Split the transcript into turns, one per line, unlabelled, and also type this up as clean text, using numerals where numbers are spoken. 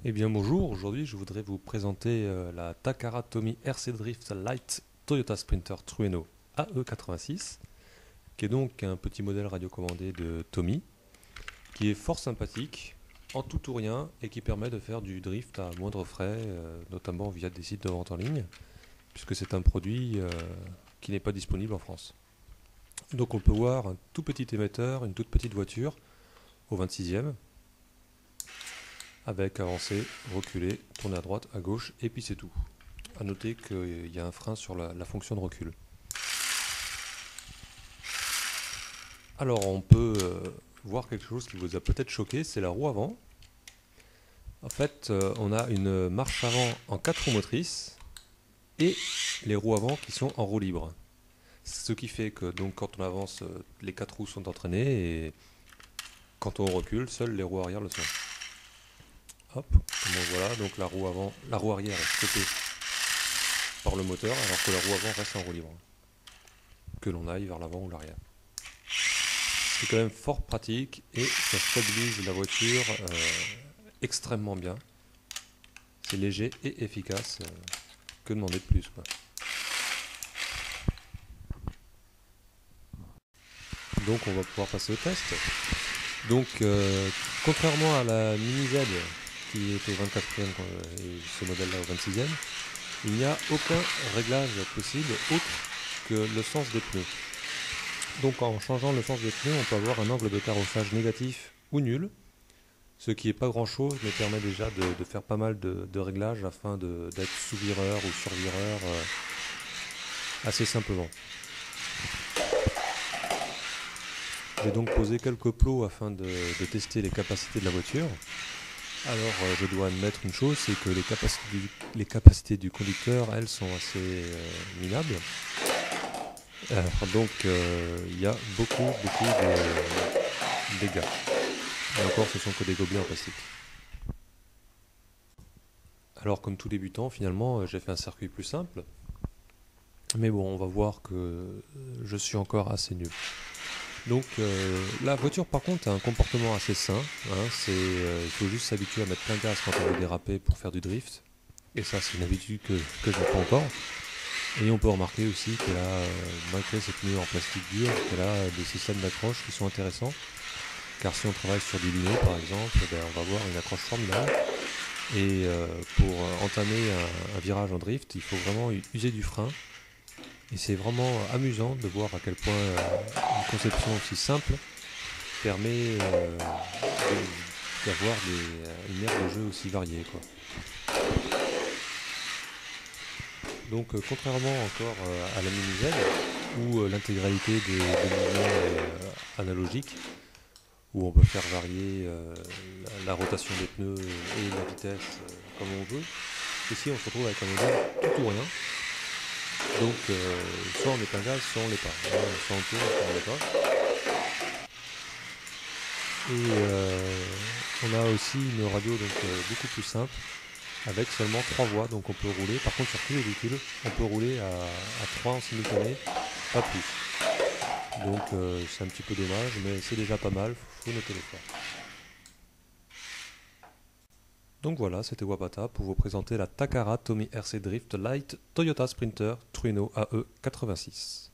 Eh bien bonjour, aujourd'hui je voudrais vous présenter la Takara Tomy RC Drift Light Toyota Sprinter Trueno AE86, qui est donc un petit modèle radiocommandé de Tomy, qui est fort sympathique, en tout ou rien, et qui permet de faire du drift à moindre frais, notamment via des sites de vente en ligne, puisque c'est un produit qui n'est pas disponible en France. Donc on peut voir un tout petit émetteur, une toute petite voiture, au 26e, avec avancer, reculer, tourner à droite, à gauche, et puis c'est tout. A noter qu'il y a un frein sur la fonction de recul. Alors on peut voir quelque chose qui vous a peut-être choqué, c'est la roue avant. En fait, on a une marche avant en 4 roues motrices et les roues avant qui sont en roue libre. Ce qui fait que donc, quand on avance, les 4 roues sont entraînées et quand on recule, seules les roues arrière le sont. Hop, donc voilà, donc la roue arrière est stoppée par le moteur alors que la roue avant reste en roue libre. Que l'on aille vers l'avant ou l'arrière. C'est quand même fort pratique et ça stabilise la voiture extrêmement bien. C'est léger et efficace. Que demander de plus, quoi. Donc on va pouvoir passer au test. Donc contrairement à la Mini Z qui est au 24e et ce modèle là au 26e, il n'y a aucun réglage possible autre que le sens des pneus. Donc en changeant le sens des pneus, on peut avoir un angle de carrossage négatif ou nul, ce qui n'est pas grand chose, mais permet déjà de faire pas mal de réglages afin d'être sous-vireur ou sur-vireur assez simplement. J'ai donc posé quelques plots afin de tester les capacités de la voiture. Alors je dois admettre une chose, c'est que les capacités du conducteur, elles, sont assez minables. Donc il y a beaucoup de dégâts. Et encore, ce sont que des gobelets en plastique. Alors comme tout débutant, finalement, j'ai fait un circuit plus simple. Mais bon, on va voir que je suis encore assez nul. Donc la voiture par contre a un comportement assez sain. Il faut juste s'habituer à mettre plein de gaz quand on veut déraper pour faire du drift. Et ça c'est une habitude que je n'ai pas encore. Et on peut remarquer aussi qu'elle a, malgré ces pneus en plastique dur, qu'elle a des systèmes d'accroche qui sont intéressants. Car si on travaille sur du lino par exemple, on va avoir une accroche formidable. Et pour entamer un virage en drift, il faut vraiment user du frein. Et c'est vraiment amusant de voir à quel point une conception aussi simple permet d'avoir une aire de jeu aussi variée, quoi. Donc contrairement encore à la Mini Z, où l'intégralité des mouvements est analogique, où on peut faire varier la rotation des pneus et la vitesse comme on veut, ici on se retrouve avec un modèle tout ou rien. Donc soit on met plein gaz, soit on l'est pas. Soit on tourne, soit on l'est pas. Et on a aussi une radio donc, beaucoup plus simple, avec seulement 3 voies, donc on peut rouler. Par contre sur tous les véhicules, on peut rouler à 3 en simultané, pas plus. Donc c'est un petit peu dommage, mais c'est déjà pas mal, faut noter l'effort. Donc voilà, c'était Wabata pour vous présenter la Takara Tomy RC Drift Light Toyota Sprinter Trueno AE86.